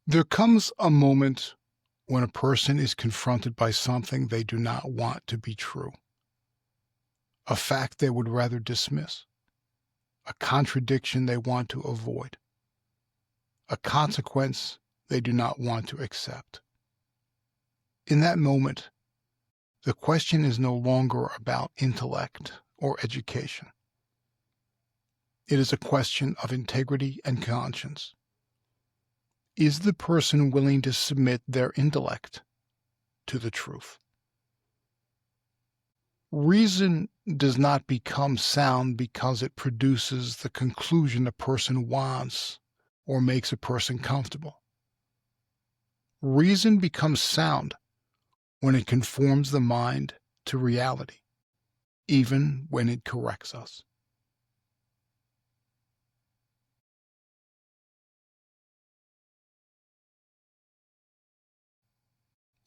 There comes a moment when a person is confronted by something they do not want to be true, a fact they would rather dismiss, a contradiction they want to avoid, a consequence they do not want to accept. In that moment, the question is no longer about intellect or education. It is a question of integrity and conscience. Is the person willing to submit their intellect to the truth? Reason does not become sound because it produces the conclusion a person wants or makes a person comfortable. Reason becomes sound when it conforms the mind to reality, even when it corrects us.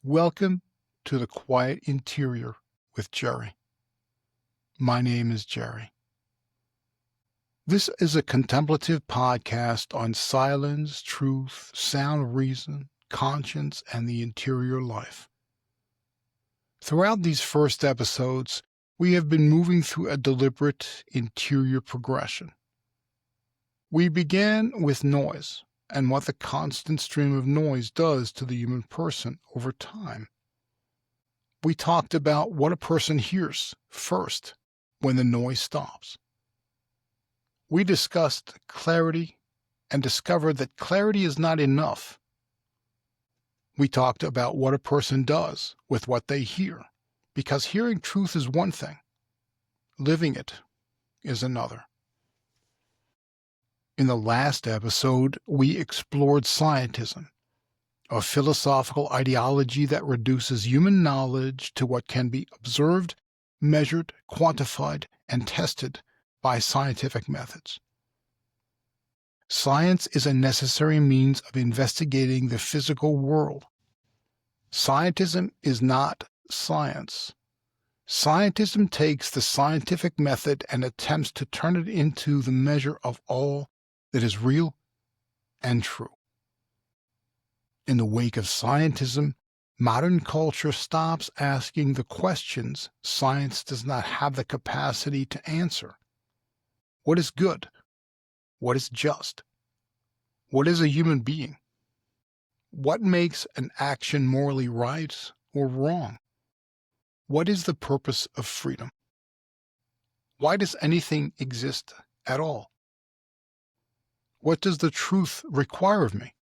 Welcome to the Quiet Interior with Jerry. My name is Jerry. This is a contemplative podcast on silence, truth, sound reason, conscience, and the interior life. Throughout these first episodes, we have been moving through a deliberate interior progression. We began with noise and what the constant stream of noise does to the human person over time. We talked about what a person hears first when the noise stops. We discussed clarity and discovered that clarity is not enough. We talked about what a person does with what they hear, because hearing truth is one thing, living it is another. In the last episode, we explored scientism, a philosophical ideology that reduces human knowledge to what can be observed, measured, quantified, and tested by scientific methods. Science is a necessary means of investigating the physical world. Scientism is not science. Scientism takes the scientific method and attempts to turn it into the measure of all that is real and true. In the wake of scientism, modern culture stops asking the questions science does not have the capacity to answer. What is good? What is just? What is a human being? What makes an action morally right or wrong? What is the purpose of freedom? Why does anything exist at all? What does the truth require of me?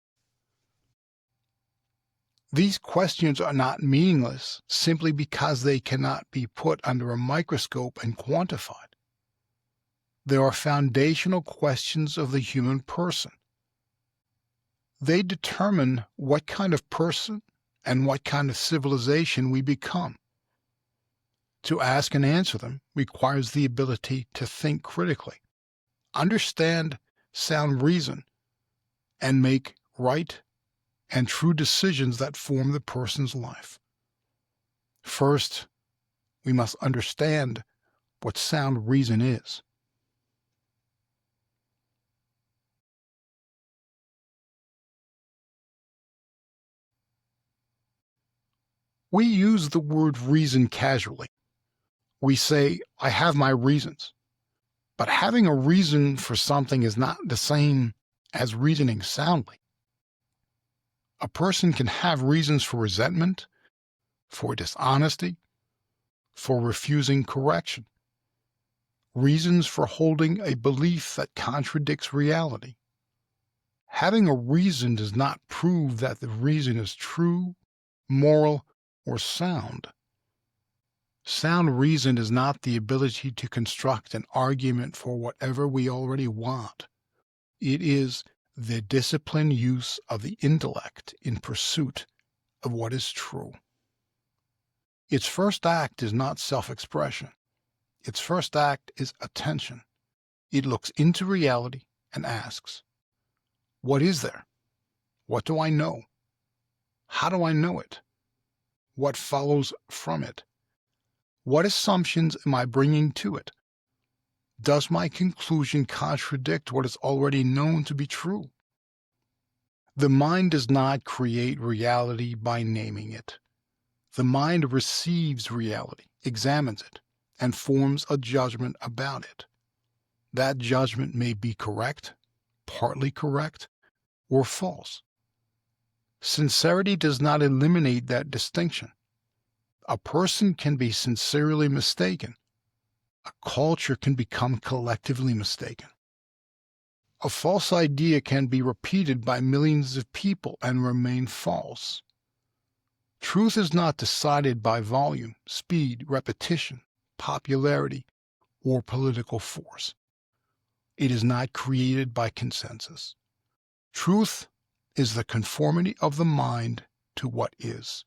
These questions are not meaningless simply because they cannot be put under a microscope and quantified. They are foundational questions of the human person. They determine what kind of person and what kind of civilization we become. To ask and answer them requires the ability to think critically, understand sound reason, and make right and true decisions that form the person's life. First, we must understand what sound reason is. We use the word reason casually. We say, I have my reasons. But having a reason for something is not the same as reasoning soundly. A person can have reasons for resentment, for dishonesty, for refusing correction, reasons for holding a belief that contradicts reality. Having a reason does not prove that the reason is true, moral, or sound. Sound reason is not the ability to construct an argument for whatever we already want. It is the disciplined use of the intellect in pursuit of what is true. Its first act is not self-expression. Its first act is attention. It looks into reality and asks, what is there? What do I know? How do I know it? What follows from it? What assumptions am I bringing to it? Does my conclusion contradict what is already known to be true? The mind does not create reality by naming it. The mind receives reality, examines it, and forms a judgment about it. That judgment may be correct, partly correct, or false. Sincerity does not eliminate that distinction. A person can be sincerely mistaken. A culture can become collectively mistaken. A false idea can be repeated by millions of people and remain false. Truth is not decided by volume, speed, repetition, popularity, or political force. It is not created by consensus. Truth is the conformity of the mind to what is.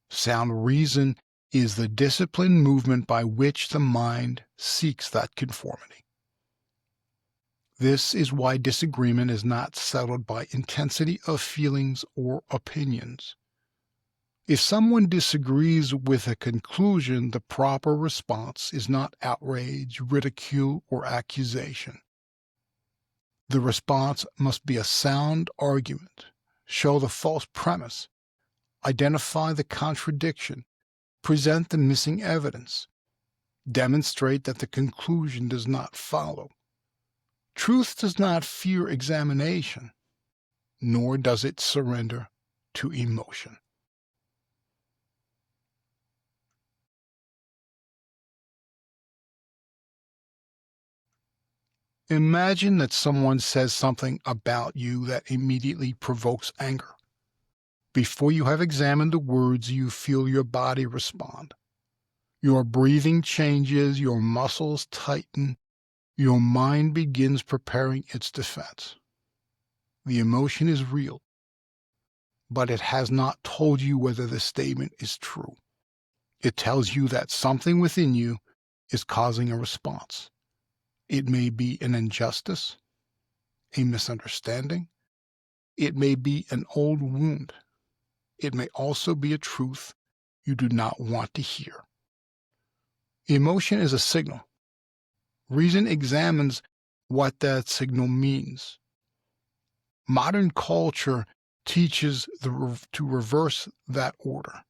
Sound reason is the disciplined movement by which the mind seeks that conformity. This is why disagreement is not settled by intensity of feelings or opinions. If someone disagrees with a conclusion, the proper response is not outrage, ridicule, or accusation. The response must be a sound argument, show the false premise, identify the contradiction, present the missing evidence, demonstrate that the conclusion does not follow. Truth does not fear examination, nor does it surrender to emotion. Imagine that someone says something about you that immediately provokes anger. Before you have examined the words, you feel your body respond. Your breathing changes, your muscles tighten, your mind begins preparing its defense. The emotion is real, but it has not told you whether the statement is true. It tells you that something within you is causing a response. It may be an injustice, a misunderstanding. It may be an old wound. It may also be a truth you do not want to hear. Emotion is a signal. Reason examines what that signal means. Modern culture teaches to reverse that order.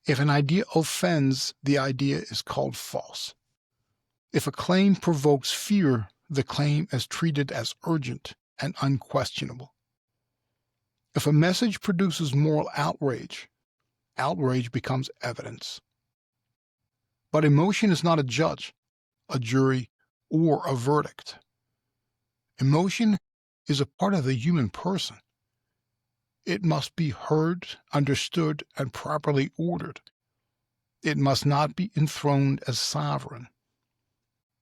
If an idea offends, the idea is called false. If a claim provokes fear, the claim is treated as urgent and unquestionable. If a message produces moral outrage, outrage becomes evidence. But emotion is not a judge, a jury, or a verdict. Emotion is a part of the human person. It must be heard, understood, and properly ordered. It must not be enthroned as sovereign.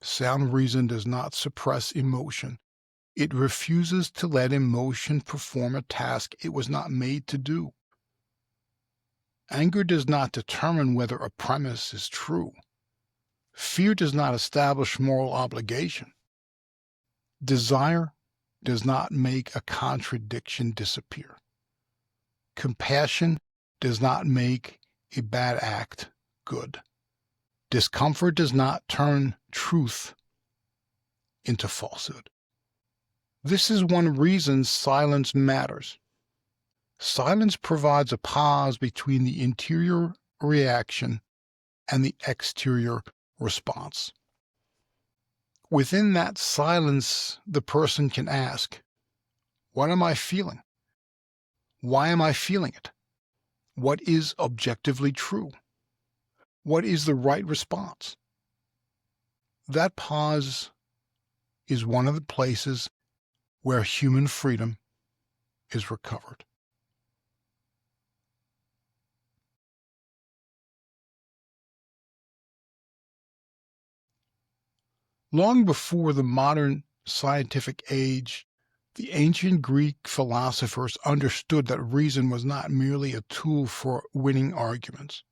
Sound reason does not suppress emotion. It refuses to let emotion perform a task it was not made to do. Anger does not determine whether a premise is true. Fear does not establish moral obligation. Desire does not make a contradiction disappear. Compassion does not make a bad act good. Discomfort does not turn truth into falsehood. This is one reason silence matters. Silence provides a pause between the interior reaction and the exterior response. Within that silence, the person can ask, "What am I feeling? Why am I feeling it? What is objectively true? What is the right response?" That pause is one of the places where human freedom is recovered. Long before the modern scientific age, the ancient Greek philosophers understood that reason was not merely a tool for winning arguments.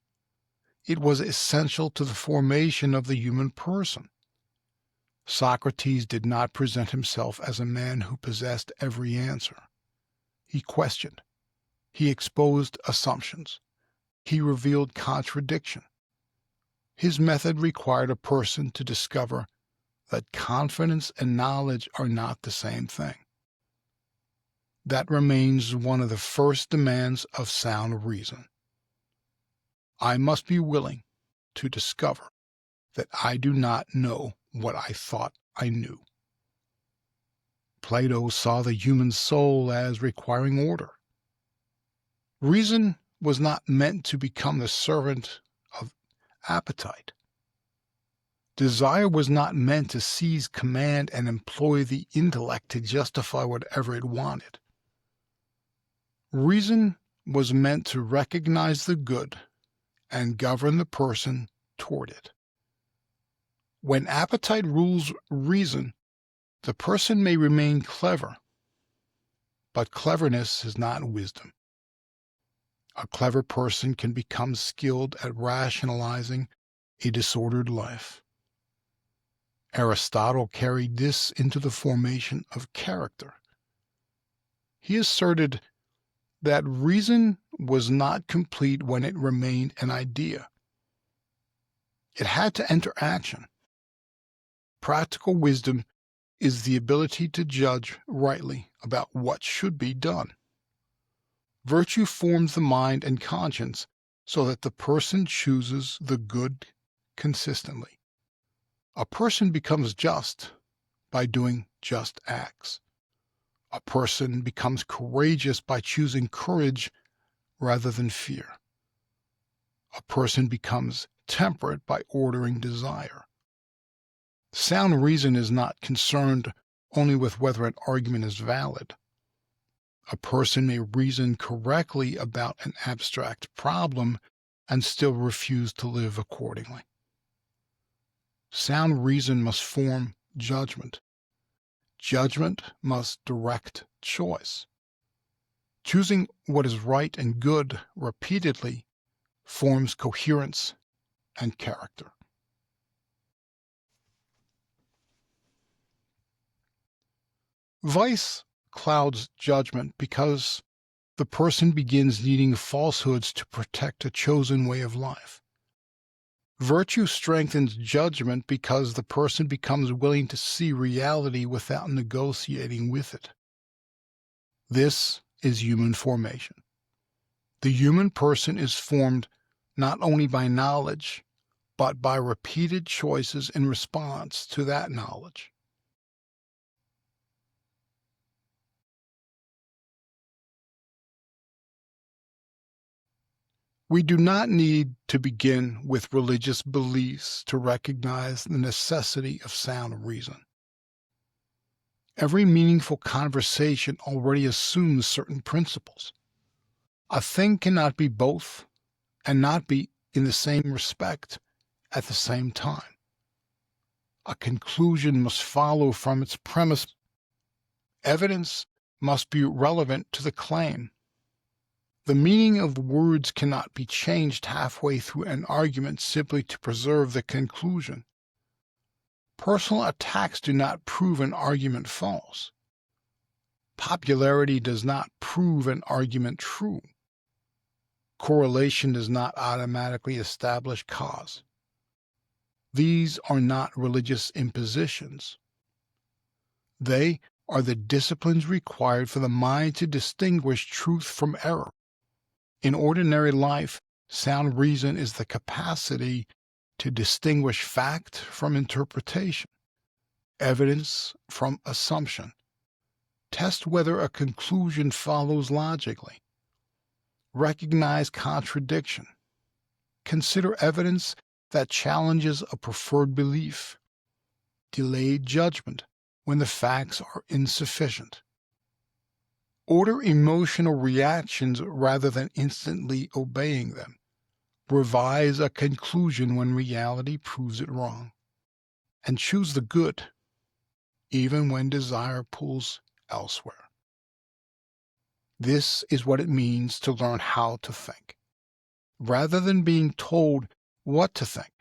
It was essential to the formation of the human person. Socrates did not present himself as a man who possessed every answer. He questioned. He exposed assumptions. He revealed contradiction. His method required a person to discover that confidence and knowledge are not the same thing. That remains one of the first demands of sound reason. I must be willing to discover that I do not know what I thought I knew. Plato saw the human soul as requiring order. Reason was not meant to become the servant of appetite. Desire was not meant to seize command and employ the intellect to justify whatever it wanted. Reason was meant to recognize the good and govern the person toward it. When appetite rules reason, the person may remain clever, but cleverness is not wisdom. A clever person can become skilled at rationalizing a disordered life. Aristotle carried this into the formation of character. He asserted that reason was not complete when it remained an idea. It had to enter action. Practical wisdom is the ability to judge rightly about what should be done. Virtue forms the mind and conscience so that the person chooses the good consistently. A person becomes just by doing just acts. A person becomes courageous by choosing courage rather than fear. A person becomes temperate by ordering desire. Sound reason is not concerned only with whether an argument is valid. A person may reason correctly about an abstract problem and still refuse to live accordingly. Sound reason must form judgment. Judgment must direct choice. Choosing what is right and good repeatedly forms coherence and character. Vice clouds judgment because the person begins needing falsehoods to protect a chosen way of life. Virtue strengthens judgment because the person becomes willing to see reality without negotiating with it. This is human formation. The human person is formed not only by knowledge, but by repeated choices in response to that knowledge. We do not need to begin with religious beliefs to recognize the necessity of sound reason. Every meaningful conversation already assumes certain principles. A thing cannot be both and not be in the same respect at the same time. A conclusion must follow from its premise. Evidence must be relevant to the claim. The meaning of words cannot be changed halfway through an argument simply to preserve the conclusion. Personal attacks do not prove an argument false. Popularity does not prove an argument true. Correlation does not automatically establish cause. These are not religious impositions. They are the disciplines required for the mind to distinguish truth from error. In ordinary life, sound reason is the capacity to distinguish fact from interpretation, evidence from assumption, test whether a conclusion follows logically, recognize contradiction, consider evidence that challenges a preferred belief, delay judgment when the facts are insufficient, order emotional reactions rather than instantly obeying them, revise a conclusion when reality proves it wrong, and choose the good even when desire pulls elsewhere. This is what it means to learn how to think. Rather than being told what to think,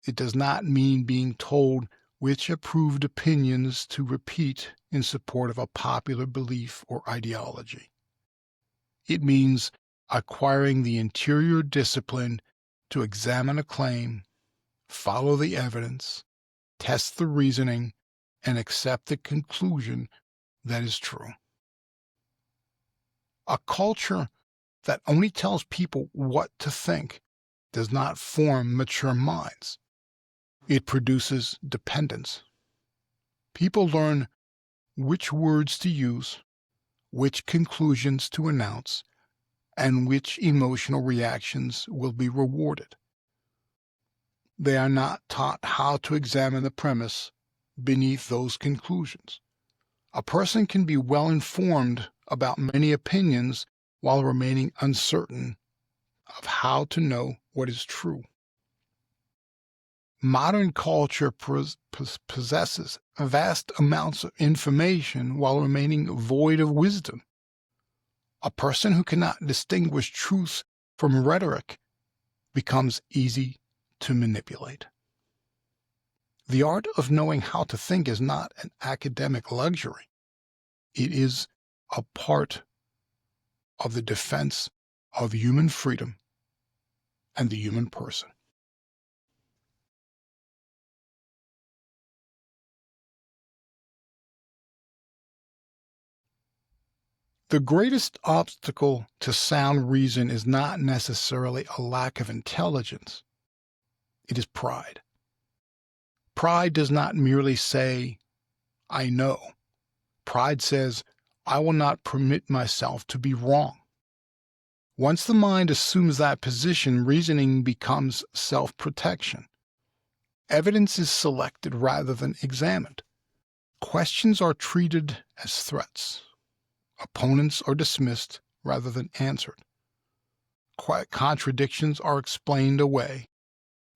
it does not mean being told which approved opinions to repeat in support of a popular belief or ideology. It means acquiring the interior discipline to examine a claim, follow the evidence, test the reasoning, and accept the conclusion that is true. A culture that only tells people what to think does not form mature minds. It produces dependence. People learn which words to use, which conclusions to announce, and which emotional reactions will be rewarded. They are not taught how to examine the premise beneath those conclusions. A person can be well informed about many opinions while remaining uncertain of how to know what is true. Modern culture possesses vast amounts of information while remaining void of wisdom. A person who cannot distinguish truth from rhetoric becomes easy to manipulate. The art of knowing how to think is not an academic luxury. It is a part of the defense of human freedom and the human person. The greatest obstacle to sound reason is not necessarily a lack of intelligence. It is pride. Pride does not merely say, I know. Pride says, I will not permit myself to be wrong. Once the mind assumes that position, reasoning becomes self-protection. Evidence is selected rather than examined. Questions are treated as threats. Opponents are dismissed rather than answered. Contradictions are explained away.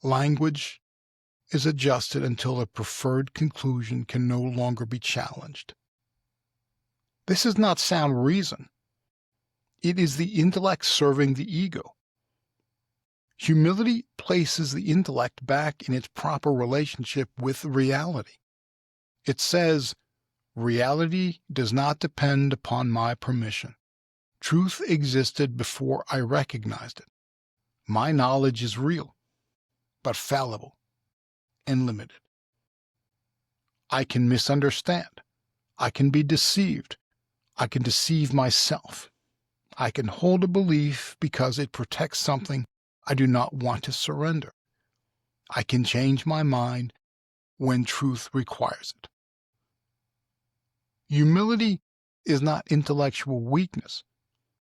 Language is adjusted until a preferred conclusion can no longer be challenged. This is not sound reason. It is the intellect serving the ego. Humility places the intellect back in its proper relationship with reality. It says, reality does not depend upon my permission. Truth existed before I recognized it. My knowledge is real, but fallible and limited. I can misunderstand. I can be deceived. I can deceive myself. I can hold a belief because it protects something I do not want to surrender. I can change my mind when truth requires it. Humility is not intellectual weakness.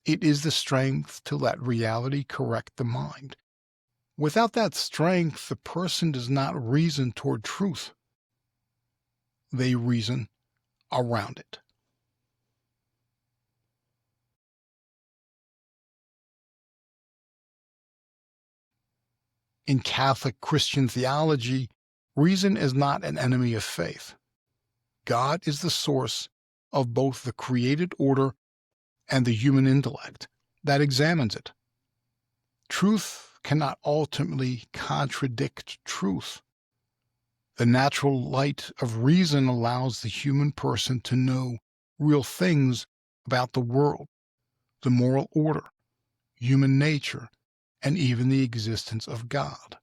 It is the strength to let reality correct the mind. Without that strength, the person does not reason toward truth. They reason around it. In Catholic Christian theology, reason is not an enemy of faith. God is the source of both the created order and the human intellect that examines it. Truth cannot ultimately contradict truth. The natural light of reason allows the human person to know real things about the world, the moral order, human nature, and even the existence of God.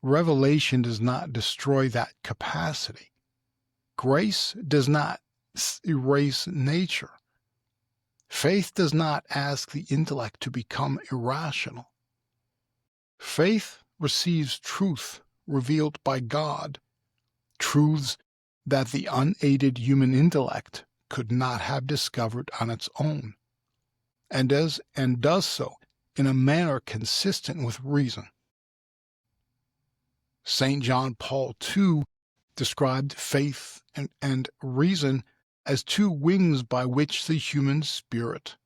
Revelation does not destroy that capacity. Grace does not erase nature. Faith does not ask the intellect to become irrational. Faith receives truth revealed by God, truths that the unaided human intellect could not have discovered on its own, and does so in a manner consistent with reason. St. John Paul II described faith and reason as two wings by which the human spirit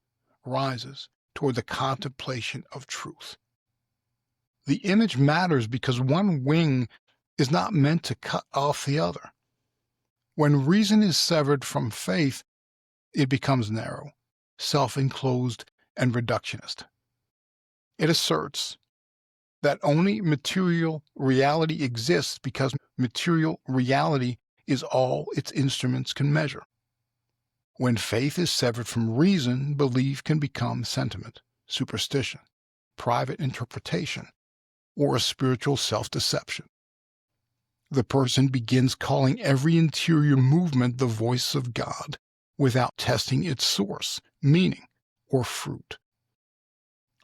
rises toward the contemplation of truth. The image matters because one wing is not meant to cut off the other. When reason is severed from faith, it becomes narrow, self-enclosed, and reductionist. It asserts that only material reality exists because material reality is all its instruments can measure. When faith is severed from reason, belief can become sentiment, superstition, private interpretation, or a spiritual self-deception. The person begins calling every interior movement the voice of God without testing its source, meaning, or fruit.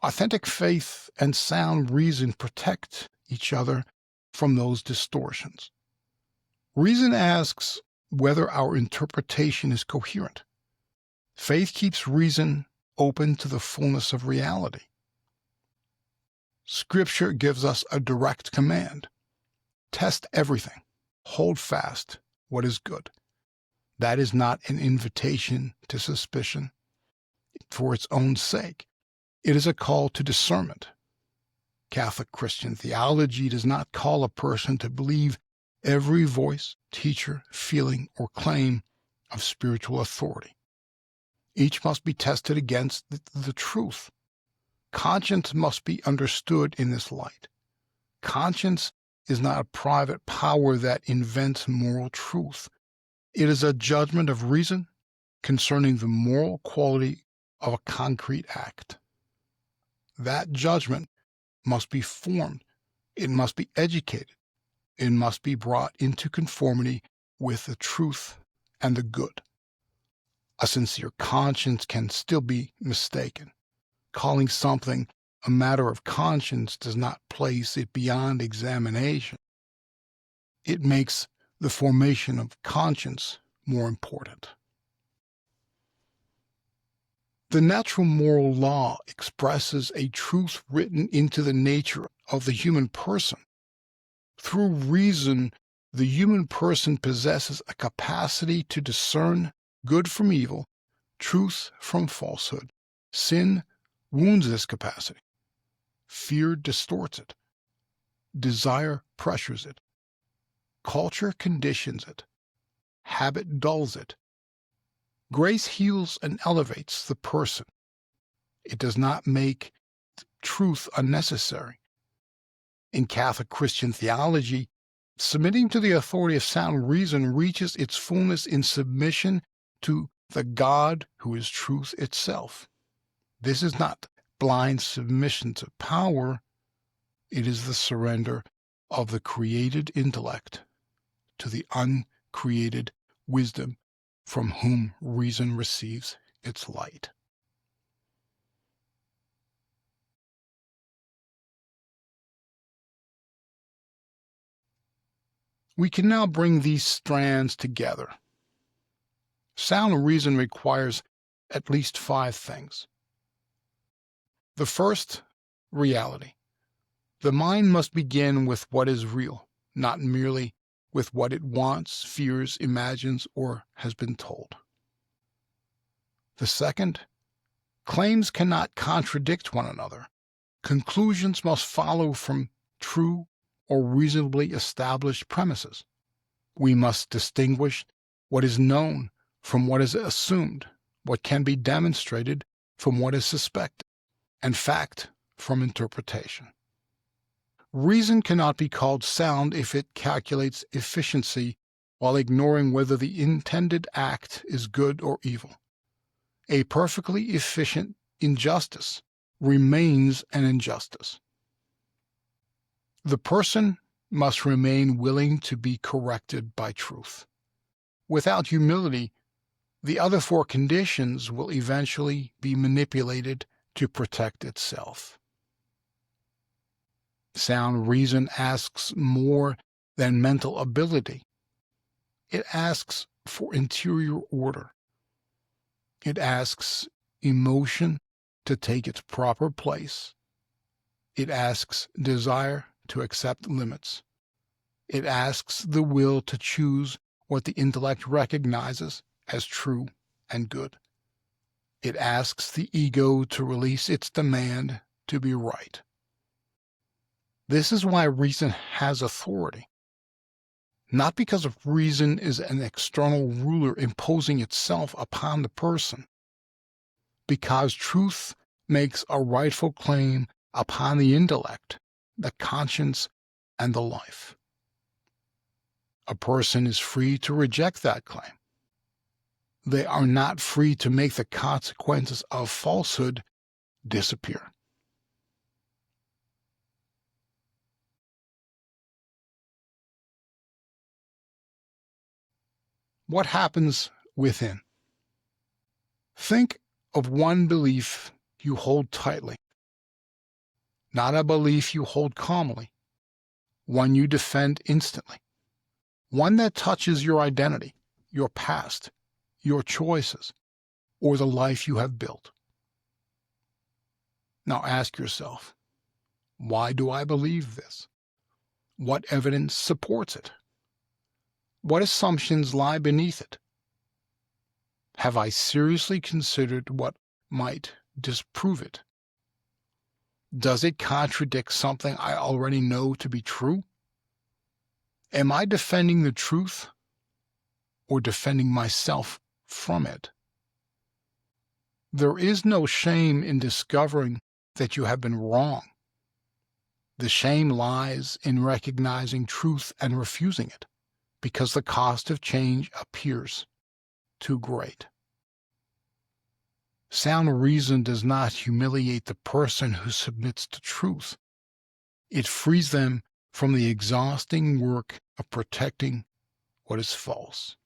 Authentic faith and sound reason protect each other from those distortions. Reason asks whether our interpretation is coherent. Faith keeps reason open to the fullness of reality. Scripture gives us a direct command. Test everything. Hold fast what is good. That is not an invitation to suspicion for its own sake. It is a call to discernment. Catholic Christian theology does not call a person to believe every voice, teacher, feeling, or claim of spiritual authority. Each must be tested against the truth. Conscience must be understood in this light. Conscience is not a private power that invents moral truth. It is a judgment of reason concerning the moral quality of a concrete act. That judgment must be formed. It must be educated. It must be brought into conformity with the truth and the good. A sincere conscience can still be mistaken. Calling something a matter of conscience does not place it beyond examination. It makes the formation of conscience more important. The natural moral law expresses a truth written into the nature of the human person. Through reason, the human person possesses a capacity to discern good from evil, truth from falsehood. Sin wounds this capacity. Fear distorts it. Desire pressures it. Culture conditions it. Habit dulls it. Grace heals and elevates the person. It does not make truth unnecessary. In Catholic Christian theology, submitting to the authority of sound reason reaches its fullness in submission to the God who is truth itself. This is not blind submission to power. It is the surrender of the created intellect to the uncreated wisdom from whom reason receives its light. We can now bring these strands together. Sound reason requires at least 5 things. The first, reality. The mind must begin with what is real, not merely with what it wants, fears, imagines, or has been told. The second, claims cannot contradict one another. Conclusions must follow from true or reasonably established premises. We must distinguish what is known from what is assumed, what can be demonstrated from what is suspected, and fact from interpretation. Reason cannot be called sound if it calculates efficiency while ignoring whether the intended act is good or evil. A perfectly efficient injustice remains an injustice. The person must remain willing to be corrected by truth. Without humility, the other 4 conditions will eventually be manipulated to protect itself. Sound reason asks more than mental ability. It asks for interior order. It asks emotion to take its proper place. It asks desire to accept limits. It asks the will to choose what the intellect recognizes as true and good. It asks the ego to release its demand to be right. This is why reason has authority. Not because reason is an external ruler imposing itself upon the person. Because truth makes a rightful claim upon the intellect, the conscience, and the life. A person is free to reject that claim. They are not free to make the consequences of falsehood disappear. What happens within? Think of one belief you hold tightly, not a belief you hold calmly, one you defend instantly, one that touches your identity, your past, your choices, or the life you have built. Now ask yourself, why do I believe this? What evidence supports it? What assumptions lie beneath it? Have I seriously considered what might disprove it? Does it contradict something I already know to be true? Am I defending the truth or defending myself from it? There is no shame in discovering that you have been wrong. The shame lies in recognizing truth and refusing it, because the cost of change appears too great. Sound reason does not humiliate the person who submits to truth. It frees them from the exhausting work of protecting what is false.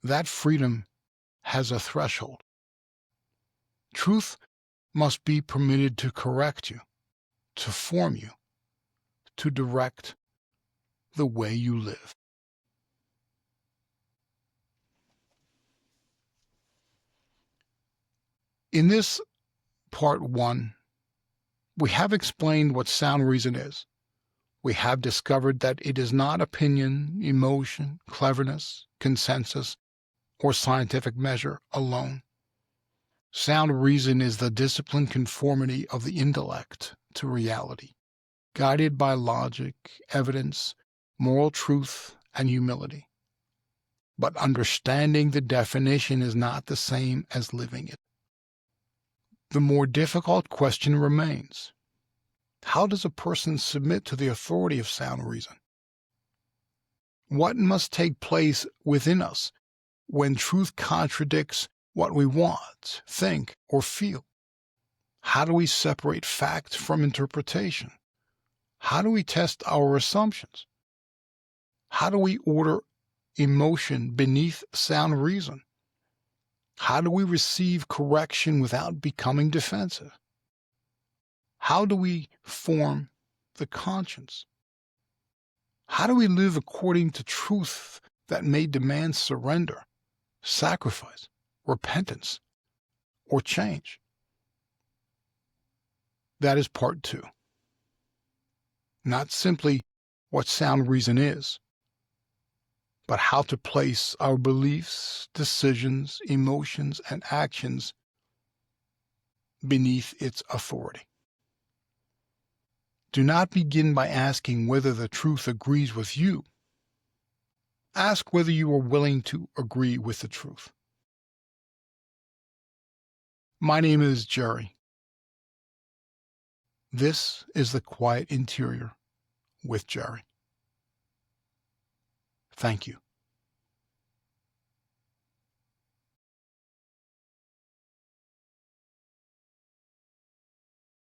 That freedom has a threshold. Truth must be permitted to correct you, to form you, to direct the way you live. In this part 1, we have explained what sound reason is. We have discovered that it is not opinion, emotion, cleverness, consensus, or scientific measure alone. Sound reason is the disciplined conformity of the intellect to reality, guided by logic, evidence, moral truth, and humility. But understanding the definition is not the same as living it. The more difficult question remains: how does a person submit to the authority of sound reason? What must take place within us when truth contradicts what we want, think, or feel? How do we separate fact from interpretation? How do we test our assumptions? How do we order emotion beneath sound reason? How do we receive correction without becoming defensive? How do we form the conscience? How do we live according to truth that may demand surrender, sacrifice, repentance, or change? That is part 2. Not simply what sound reason is, but how to place our beliefs, decisions, emotions, and actions beneath its authority. Do not begin by asking whether the truth agrees with you. Ask whether you are willing to agree with the truth. My name is Jerry. This is The Quiet Interior with Jerry. Thank you.